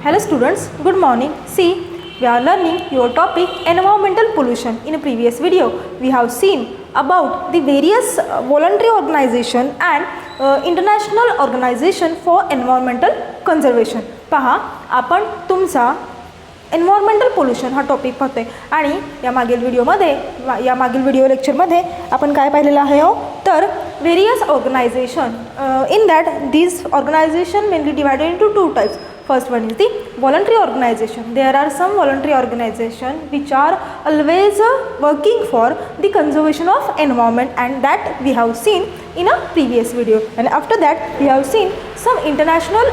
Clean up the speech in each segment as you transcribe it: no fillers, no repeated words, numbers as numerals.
Hello students, good morning. See, we are learning your topic environmental pollution. In a previous video, we have seen about the various voluntary organization and international organization for environmental conservation. पहा, आपण तुमचा environmental pollution हा topic पाहतोय आणि यामागील video लेक्चरमध्ये आपण काय पाहिलेलं आहे हो तर various organisation in that these organisation mainly divided into two types. First one is the voluntary organization. There are some voluntary organization which are always working for the conservation of environment, and that we have seen in a previous video. And after that we have seen some international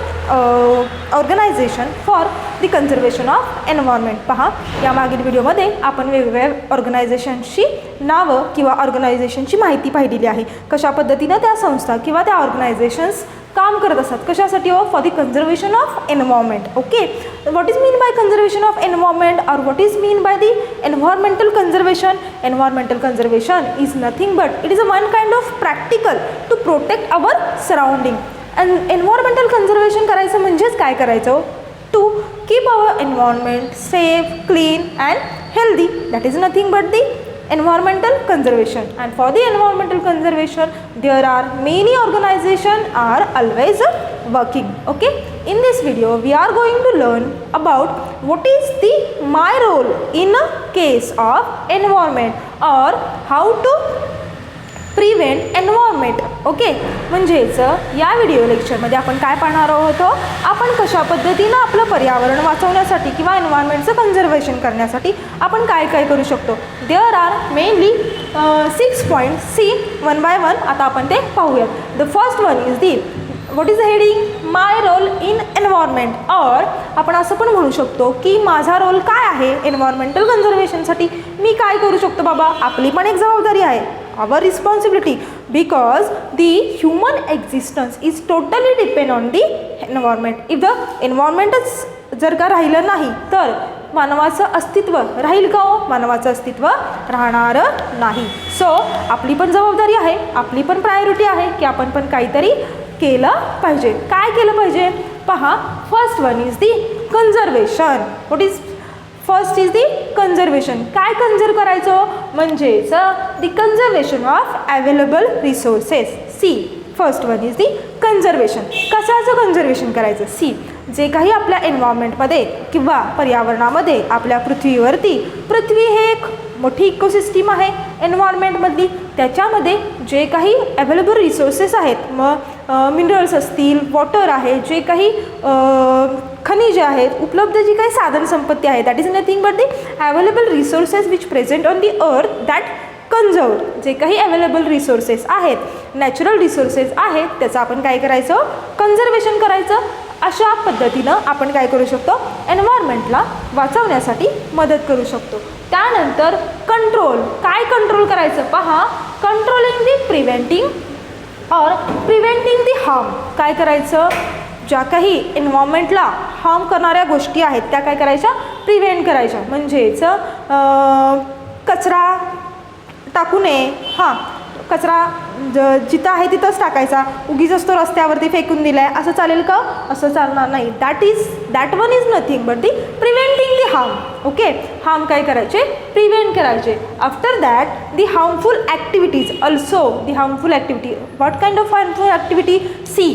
organization for the conservation of environment. पहा, या मागील व्हिडिओमध्ये आपण वेगवेगळ्या ऑर्गनायझेशनची नावं किंवा ऑर्गनायझेशनची माहिती पाहिलेली आहे. कशा पद्धतीने त्या संस्था किंवा त्या ऑर्गनायझेशन्स काम करत असतात कशासाठी हो for the conservation of environment. Okay, what is mean by conservation of environment और what is mean by the environmental conservation. Environmental conservation is nothing but it is a one kind of practical to protect our surrounding. And environmental conservation करायचं म्हणजेच काय करायचं to keep our environment safe clean and healthy. That is nothing but the environmental conservation. And for the environmental conservation there are many organizations are always working. Okay, in this video we are going to learn about what is the my role in a case of environment or how to prevent environment. Okay, म्हणजेच या video लेक्चरमध्ये आपण काय पाहणार आहोत आपण कशा पद्धतीनं आपलं पर्यावरण वाचवण्यासाठी किंवा एन्व्हायरमेंटचं कन्झर्वेशन करण्यासाठी आपण काय काय करू शकतो. There are mainly 6 point. See one by one आता आपण ते पाहूयात. The first one is the what is the heading my role in environment. और आपण असं पण म्हणू शकतो की माझा रोल काय आहे एन्व्हायरमेंटल कन्झर्वेशनसाठी. मी काय करू शकतो बाबा, आपली पण एक जबाबदारी आहे. Our responsibility, because the human existence is totally depend on the environment. If the environment जर का राहिलं नाही तर मानवाचं अस्तित्व राहील का हो, मानवाचं अस्तित्व राहणार नाही. सो आपली पण जबाबदारी आहे, आपली पण प्रायोरिटी आहे की आपण पण काहीतरी केलं पाहिजे. काय केलं पाहिजे पहा. First one is the conservation. What is first is the conservation. काय कन्झर्व करायचं म्हणजेच the conservation of available resources. See first one is the conservation. कशाचं कन्झर्वेशन करायचं. सी जे काही आपल्या एन्व्हायरमेंटमध्ये किंवा पर्यावरणामध्ये आपल्या पृथ्वीवरती, पृथ्वी हे एक मोठी इकोसिस्टीम आहे एन्व्हायरमेंटमधली. त्याच्यामध्ये जे काही अवेलेबल रिसोर्सेस आहेत, मग मिनरल्स असतील, वॉटर आहे, जे काही खनिजे आहेत, उपलब्ध जी काही साधन संपत्ती आहे, that is nothing but the available resources which present on the अर्थ दॅट कन्झर्व. जे काही अवेलेबल रिसोर्सेस आहेत, नॅचरल रिसोर्सेस आहेत, त्याचं आपण काय करायचं कन्झर्वेशन करायचं. अशा पद्धतीनं आपण काय करू शकतो एन्व्हायरमेंटला वाचवण्यासाठी मदत करू शकतो. त्यानंतर कंट्रोल. काय कंट्रोल करायचं पहा. कंट्रोलिंग दी प्रिव्हेंटिंग और प्रिव्हेंटिंग दी हार्म. काय करायचं, ज्या काही एन्व्हायरमेंटला हार्म करणाऱ्या गोष्टी आहेत त्या काय करायच्या प्रिव्हेंट करायच्या. म्हणजेच कचरा टाकू नये. हां, कचरा जिथं आहे तिथंच टाकायचा, उगीच तो रस्त्यावरती फेकून दिला आहे असं चालेल का, असं चालणार नाही. That one is nothing but the preventing the harm. Okay, harm काय करायचे प्रिव्हेंट करायचे. After that the harmful activities also. The harmful activity, what kind of harmful activity. See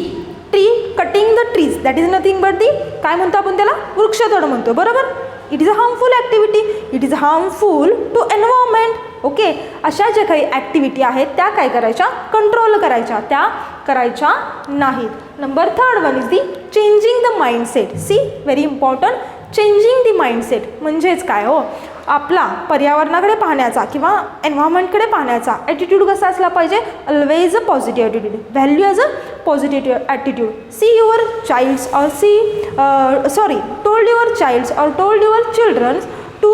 tree cutting the trees, that is nothing but the काय म्हणतो आपण त्याला वृक्षतोड म्हणतो, बरोबर. It is a harmful activity, it is harmful to environment. Okay, अशा ज्या काही ॲक्टिव्हिटी आहेत त्या काय करायच्या कंट्रोल करायच्या, त्या करायच्या नाहीत. Number third one is the changing the mindset. See very important. Changing the mindset म्हणजेच काय हो, आपला पर्यावरणाकडे पाहण्याचा किंवा एन्व्हायरमेंटकडे पाहण्याचा ॲटिट्यूड कसा असला पाहिजे. Always a positive attitude. Value as a positive attitude. See your childs और टोल्ड युअर चाइल्ड्स और told your childrens to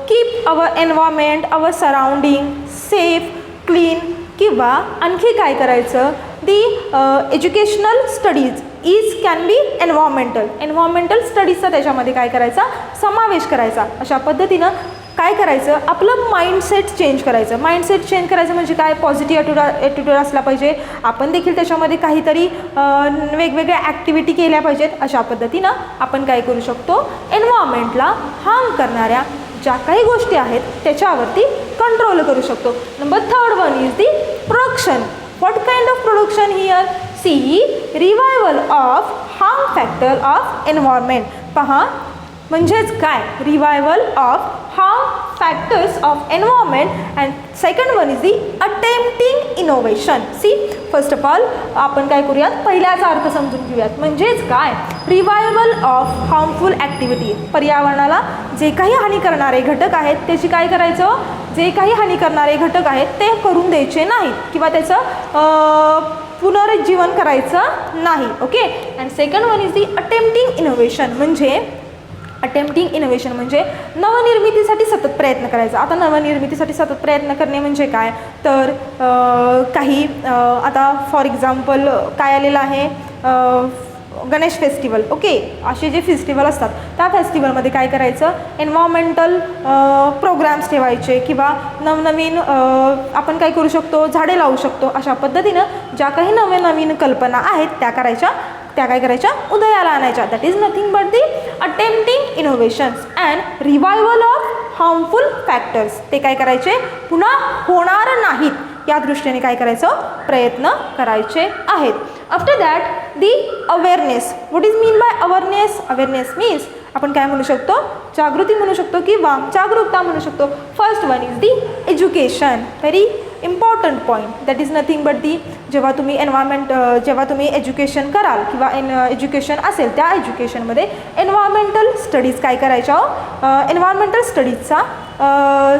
keep our environment, our surrounding safe clean. किंवा आणखी काय करायचं, the educational studies can be environmental स्टडीजचा त्याच्यामध्ये काय करायचा समावेश करायचा. अशा पद्धतीनं काय करायचं, आपलं माइंडसेट चेंज करायचं. माइंडसेट चेंज करायचं म्हणजे काय, पॉझिटिव्ह ॲटिट्यूड असला पाहिजे. आपण देखील त्याच्यामध्ये काहीतरी वेगवेगळ्या ॲक्टिव्हिटी केल्या पाहिजेत. अशा पद्धतीनं आपण काय करू शकतो, एन्व्हायरमेंटला हार्म करणाऱ्या ज्या काही गोष्टी आहेत त्याच्यावरती कंट्रोल करू शकतो. Number third one is the production. What kind of production here, see revival of harm factor of environment. पहा म्हणजेच काय, revival of harm factors of environment. And second one is the attempting innovation. See first of all आपण काय करूयात, पहिल्याचा अर्थ समजून घेऊयात. म्हणजेच काय, रिवायवल ऑफ हार्मफुल ॲक्टिव्हिटी. पर्यावरणाला जे काही हानी करणारे घटक आहेत त्याची काय करायचं, जे काही हानी करणारे घटक आहेत ते करून द्यायचे नाहीत किंवा त्याचं पुनरुज्जीवन करायचं नाही. Okay. And second one is the attempting innovation. म्हणजे अटेम्प्टिंग इनोव्हेशन म्हणजे नवनिर्मितीसाठी सतत प्रयत्न करायचा. आता नवनिर्मितीसाठी सतत प्रयत्न करणे म्हणजे काय, तर काही आता फॉर एक्झाम्पल काय आलेलं आहे, गणेश फेस्टिवल. ओके. असे जे फेस्टिवल असतात त्या फेस्टिवलमध्ये काय करायचं, एन्व्हायरमेंटल प्रोग्राम्स ठेवायचे किंवा नवनवीन आपण काय करू शकतो, झाडे लावू शकतो. अशा पद्धतीनं ज्या काही नवीन कल्पना आहेत त्या काय करायच्या, उदयाला आणायच्या. That is nothing but the attempting innovations and revival of harmful factors. ते काय करायचे, पुन्हा होणार नाहीत या दृष्टीने काय करायचं, प्रयत्न करायचे आहेत. After that the awareness. What is mean bye awareness, awareness means आपण काय म्हणू शकतो, जागृती म्हणू शकतो किंवा जागरूकता म्हणू शकतो. First one is the education. Very important point. That is nothing but दी, जेव्हा तुम्ही एज्युकेशन कराल किंवा एज्युकेशन असेल त्या एज्युकेशनमध्ये एन्व्हायरमेंटल स्टडीज काय करायच्या, एन्व्हायरमेंटल स्टडीजचा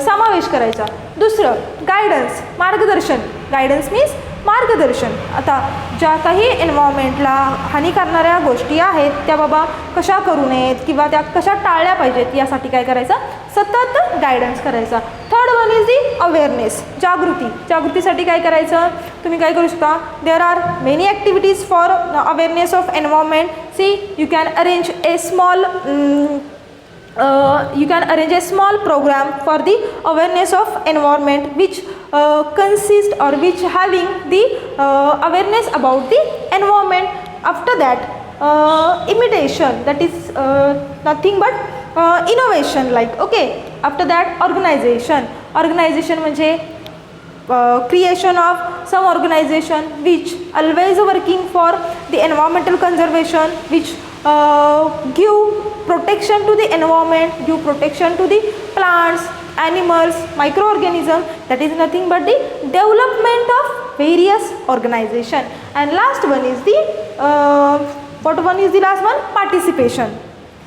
समावेश करायचा. दुसरं गायडन्स, मार्गदर्शन. गायडन्स मीन्स मार्गदर्शन. आता ज्या काही एन्व्हायरमेंटला हानी करणाऱ्या गोष्टी आहेत त्या बाबा कशा करू नयेत किंवा त्या कशा टाळल्या पाहिजेत यासाठी काय करायचं, सतत गायडन्स करायचा. Third one is the awareness, जागृती. जागृतीसाठी काय करायचं, तुम्ही काय करू शकता, there are many activities for awareness of environment. See you can arrange a small program for the awareness of environment which consist or which having the awareness about the environment. After that imitation, that is nothing but innovation like. Okay. After that organization म्हणजे creation of some organization which always working for the environmental conservation, which give protection to the environment, give protection to the plants, animals, microorganisms. That is nothing but the development of various organization. And last one is the what one is the last one, participation.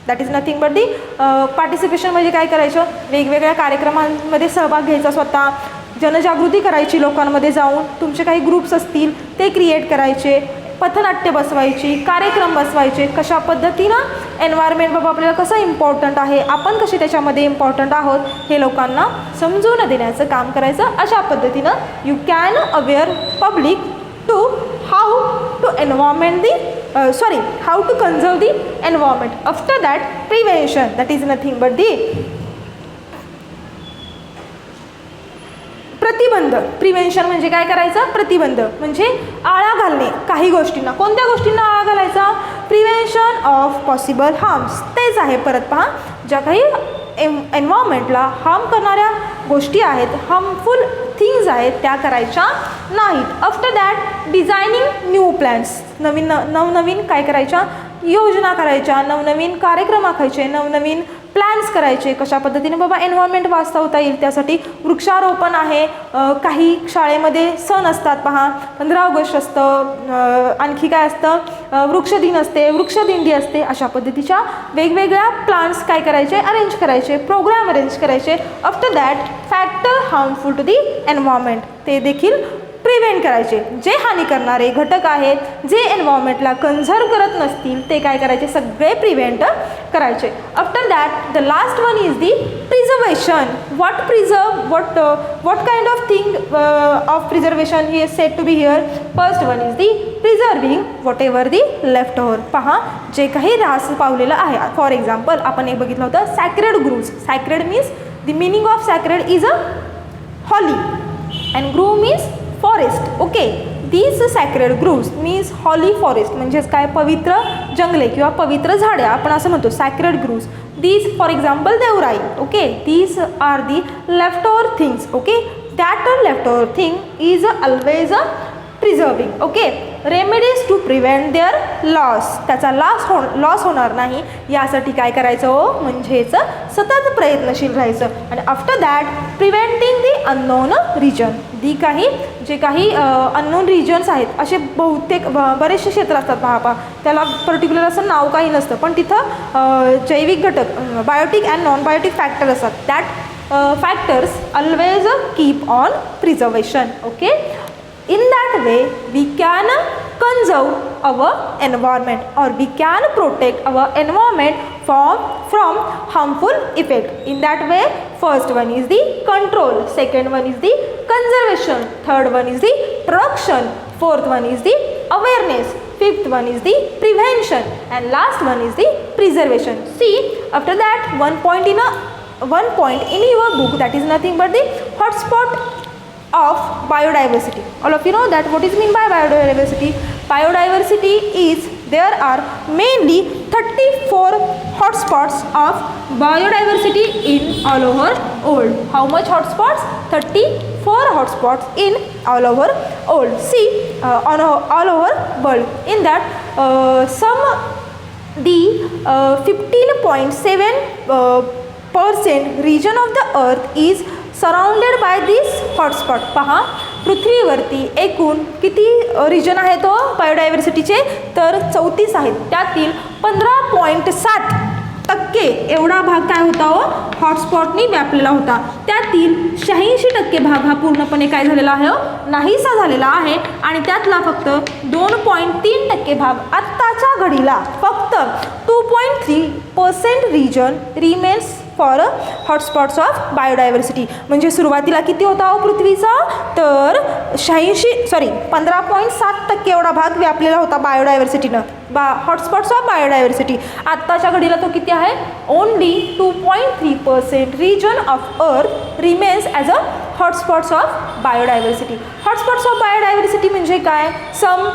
That is nothing but the participation. म्हणजे काय करायचं, वेगवेगळ्या कार्यक्रमांमध्ये सहभाग घ्यायचा, स्वतः जनजागृती करायची लोकांमध्ये जाऊन. तुमचे काही ग्रुप्स असतील ते क्रिएट करायचे, पथनाट्य बसवायची, कार्यक्रम बसवायचे. कशा पद्धतीनं एन्व्हायरमेंट बाबा आपल्याला कसं इम्पॉर्टंट आहे, आपण कसे त्याच्यामध्ये इम्पॉर्टंट आहोत हे लोकांना समजून देण्याचं काम करायचं. अशा पद्धतीनं you can aware public to how to environment the how to conserve the environment. After that prevention, that is nothing but the प्रतिबंध. प्रिव्हेन्शन म्हणजे काय करायचं, प्रतिबंध म्हणजे आळा घालणे काही गोष्टींना. कोणत्या गोष्टींना आळा घालायचा, प्रिव्हेन्शन ऑफ पॉसिबल हार्म्स. तेच आहे परत पहा, ज्या काही एन्व्हायरमेंटला हार्म करणाऱ्या गोष्टी आहेत, हार्मफुल थिंग्स आहेत त्या करायच्या नाहीत. After that designing new plans. नवनवीन काय करायच्या, योजना करायच्या, नवनवीन कार्यक्रम आखायचे, नवनवीन प्लॅन्स करायचे. कशा पद्धतीने बाबा एन्व्हायरमेंट वाचवता येईल त्यासाठी वृक्षारोपण आहे. काही शाळेमध्ये सण असतात पहा, 15 ऑगस्ट असतं, आणखी काय असतं, वृक्षदिन असते, वृक्षदिंडी असते. अशा पद्धतीच्या वेगवेगळ्या प्लॅन्स काय करायचे, अरेंज करायचे, प्रोग्राम अरेंज करायचे. After that factor harmful to the environment, ते देखील प्रिव्हेंट करायचे. जे हानी करणारे घटक आहेत, जे एन्व्हायरमेंटला कन्झर्व करत नसतील ते काय करायचे, सगळे प्रिव्हेंट करायचे. After that the last one is the preservation. what kind of thing of preservation he is said to be here. First one is the preserving whatever the left over. पहा, जे काही ऱ्हास पावलेलं आहे. फॉर एक्झाम्पल आपण एक बघितलं होतं sacred groves. Sacred means The meaning of sacred is a holly and grove means forest. Okay, these sacred groves means holly forest म्हणजेच काय पवित्र जंगले किंवा पवित्र झाडे आपण असं म्हणतो sacred groves. These for example Devrai. Okay, these are the leftover things. Okay, that leftover thing is always preserving. Okay, remedies to prevent their loss. त्याचा लॉस होणार नाही यासाठी काय करायचं हो म्हणजेच सतत प्रयत्नशील राहायचं. आणि after that preventing the unknown region. जे काही अननोन रिजन्स आहेत असे बहुतेक बरेचसे क्षेत्र असतात पहा त्याला पर्टिक्युलर असं नाव काही नसतं पण तिथं जैविक घटक biotic and non biotic factor असतात. That factors always keep on preservation. Okay, in that way we can conserve our environment or we can protect our environment from harmful effect. In that way, first one is the control, second one is the conservation, third one is the production, fourth one is the awareness, fifth one is the prevention, and last one is the preservation. See, after that one point in your book, that is nothing but the hotspot of biodiversity. All of you know that what is mean by biodiversity. Biodiversity is there are mainly 34 hotspots of biodiversity in all over world. How much hotspots? 34 hotspots in all over world. See, on all over world. In that the 15.7% region of the earth is surrounded by this hotspot. पहा पृथ्वीवरती एकूण किती region आहेत तो बायोडायव्हर्सिटीचे तर 34 आहेत. त्यातील 15.7% एवढा भाग काय होता हो हॉटस्पॉटनी व्यापलेला होता. त्यातील 86% भाग हा पूर्णपणे काय झालेला आहे नाहीसा झालेला आहे आणि त्यातला फक्त 2.3% भाग आत्ताच्या घडीला फक्त 2.3% region remains for hotspots of biodiversity. म्हणजे सुरुवातीला किती होता हो पृथ्वीचा तर 15.7% एवढा भाग व्यापलेला होता बायोडायव्हर्सिटीनं हॉटस्पॉट्स ऑफ बायोडायव्हर्सिटी. आत्ताच्या घडीला तो किती आहे only 2.3% region of earth remains as a hotspots of biodiversity. Hotspots of biodiversity म्हणजे काय सम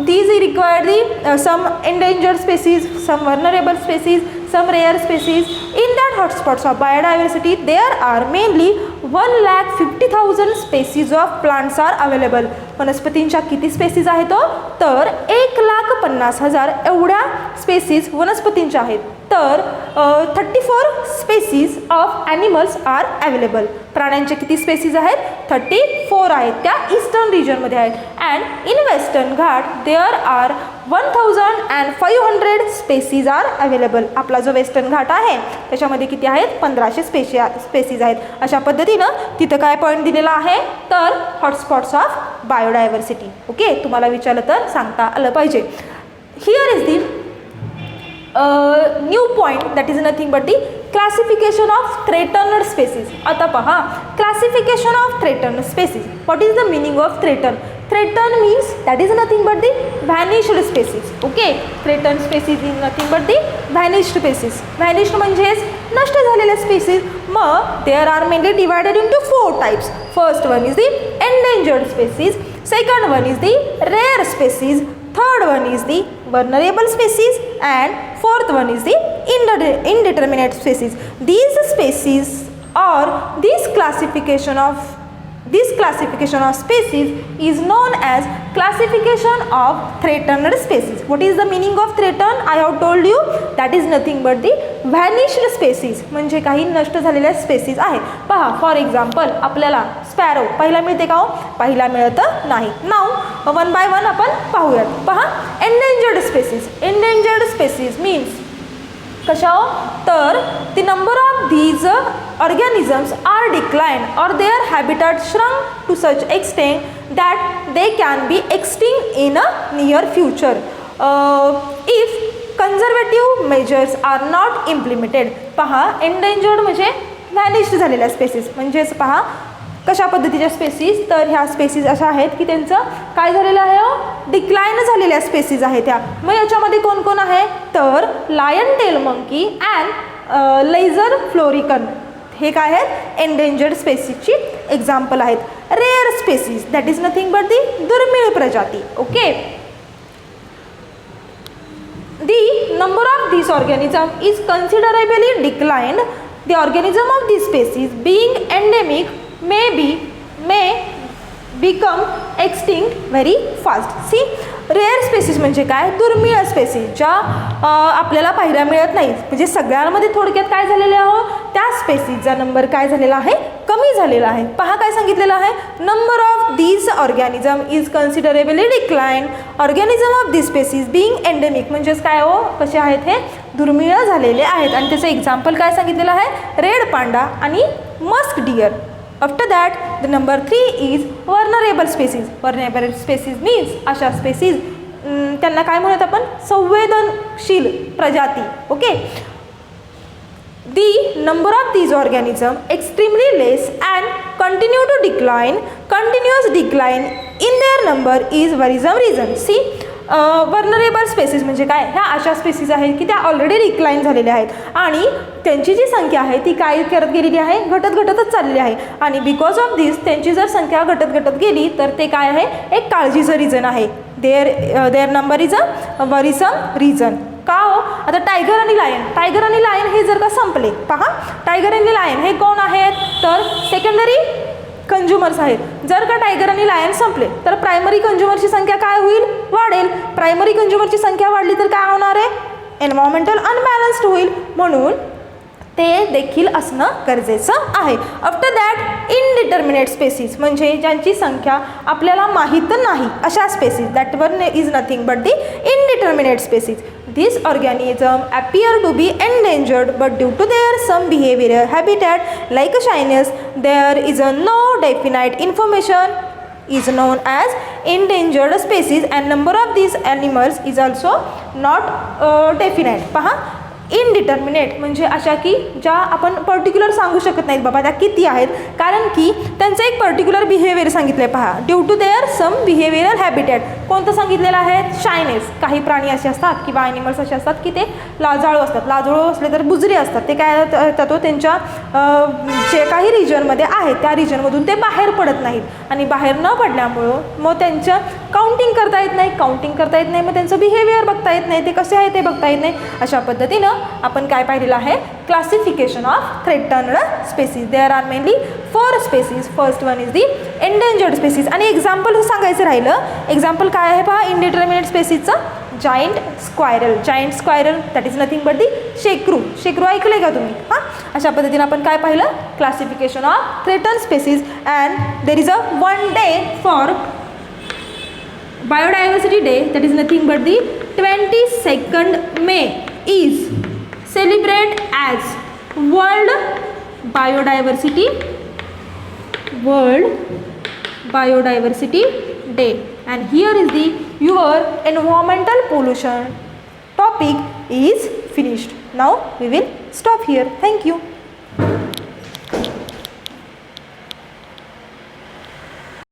these require the some endangered species, some vulnerable species, some rare species. In that hotspots of biodiversity there are mainly 1,50,000 species of plants are available. वनस्पतींच्या किती species आहेत तर 1,50,000 एवढ्या species वनस्पतींच्या आहेत. तर 34 species of animals are available. प्राण्यांचे किती स्पेसीज आहेत 34 आहेत त्या ईस्टर्न रिजनमध्ये आहेत. And in Western Ghat there are 1,500 species are available. आपला जो वेस्टर्न घाट आहे त्याच्यामध्ये किती आहेत 1500 स्पेसीज आहेत. अशा पद्धतीनं तिथं काय पॉईंट दिलेला आहे तर हॉटस्पॉट्स ऑफ बायोडायव्हर्सिटी. ओके, तुम्हाला विचारलं तर सांगता आलं पाहिजे. Here is the new point that is nothing but the classification of threatened species. आता पहा classification of threatened species. What is the meaning of threaten? Threaten means that is nothing but the vanished species. Okay, threaten species is nothing but the vanished species. Vanished म्हणजेच नष्ट झालेल्या species. मग there are mainly divided into 4 types. First one is the endangered species, second one is the rare species, third one is the vulnerable species and fourth one is the indeterminate species. These species or this classification of species is known as classification of threatened species. What is the meaning of threatened? I have told you that is nothing but the vanished species. म्हणजे काही नष्ट झालेल्या species आहेत. पहा for example आपल्याला sparrow पहिला मिळते का हो? पहिला मिळत नाही. नाव वन बाय वन आपण पाहूयात. पहा endangered species. Endangered species means कशा हो तर the number of these organisms are declined or their habitat shrunk to such extent that they can be extinct in a near future if conservative measures are not implemented. पहा endangered म्हणजे व्हॅनिश्ड झालेल्या species म्हणजेच पहा कशा पद्धतीच्या species तर ह्या species अशा आहेत की त्यांचं काय झालेलं आहे डिक्लाइन झालेल्या स्पेसीज आहेत ह्या. मग याच्यामध्ये कोण कोण आहे तर lion tail monkey and lesser florican हे काय आहेत एंडेंजर्ड स्पेसीजची एक्झाम्पल आहेत. Rare species that is nothing but the दुर्मिळ प्रजाती. Okay. The number of these organism is considerably declined. The organism of this species being endemic may become extinct very fast. See, rare species म्हणजे काय, दुर्मिळ species ज्या आपल्याला पाहायला मिळत नाही. म्हणजे सगळ्यांमध्ये थोडक्यात काय झालेले आहे, त्या स्पेसीजचा नंबर काय झालेला आहे, कमी झालेला आहे. पहा काय सांगितलेलं आहे, number of these organism is considerably declined. Organism of this species being endemic म्हणजेच काय हो, कसे आहेत हे दुर्मिळ झालेले आहेत. आणि त्याचं एक्झाम्पल काय सांगितलेलं आहे, रेड पांडा आणि musk deer. After that, the number 3 is vulnerable species. Vulnerable species means अशा स्पेसीज त्यांना काय म्हणत आपण, संवेदनशील प्रजाती. Okay. The number of these organism extremely less and continue to decline. Continuous decline in their number is worrisome reason. See, vulnerable species म्हणजे काय, ह्या अशा स्पेसीज आहेत की त्या ऑलरेडी डिक्लाइन झालेल्या आहेत आणि त्यांची जी संख्या आहे ती काय करत गेलेली आहे, घटतच चाललेली आहे. आणि बिकॉज ऑफ दिस त्यांची जर संख्या घटत गेली तर ते काय आहे, एक काळजीचं रिझन आहे. There number is a various reason. का हो, आता टायगर आणि लायन हे जर का संपले, पहा टायगर आणि लायन हे कोण आहेत, तर सेकंडरी कंझ्युमर्स आहेत. जर का टायगर आणि लायन संपले तर प्रायमरी कंझ्युमरची संख्या काय होईल, वाढेल. प्रायमरी कंझ्युमरची संख्या वाढली तर काय होणार आहे, एन्व्हायरमेंटल अनबॅलन्स्ड होईल. म्हणून ते देखील असणं गरजेचं आहे. आफ्टर दॅट इनडिटर्मिनेट स्पेसीज म्हणजे ज्यांची संख्या आपल्याला माहीत नाही अशा species, that one is nothing but the indeterminate species. These organisms appear to be endangered, but due to their some behavioral habitat like shyness, there is no definite information is known as endangered species, and number of these animals is also not definite. पहा, indeterminate म्हणजे अशा की ज्या आपण particular सांगू शकत नाहीत बाबा त्या किती आहेत, कारण की त्यांचं एक पर्टिक्युलर बिहेवियर सांगितलं आहे. पहा, due to there some behavioural habitat. कोणतं सांगितलेलं आहे, शायनेस. काही प्राणी असे असतात किंवा ॲनिमल्स असे असतात की ते लाजाळू असतात. लाजाळू असले तर बुजरे असतात. ते काय तो त्यांच्या जे काही रिजनमध्ये आहेत त्या रिजनमधून ते बाहेर पडत नाहीत आणि बाहेर न पडल्यामुळं मग त्यांचं काउंटिंग करता येत नाही, मग त्यांचं बिहेवियर बघता येत नाही, ते कसे आहे ते बघता येत नाही. अशा पद्धतीनं आपण काय पाहिलेलं आहे, classification of threatened species. There are mainly 4 species. First one is the endangered species. आणि एक्झाम्पल सांगायचं राहिलं, एक्झाम्पल काय आहे पहा इनडिटर्मिनेट स्पेसीजचं, giant squirrel that is nothing but the shekru ऐकले का तुम्ही. हां, अशा पद्धतीनं आपण काय पाहिलं, classification of threatened species. And there is a 1 day for biodiversity day, that is nothing but the 22nd May is celebrate as World Biodiversity Day. And here is the your environmental pollution topic is finished. Now we will stop here. Thank you.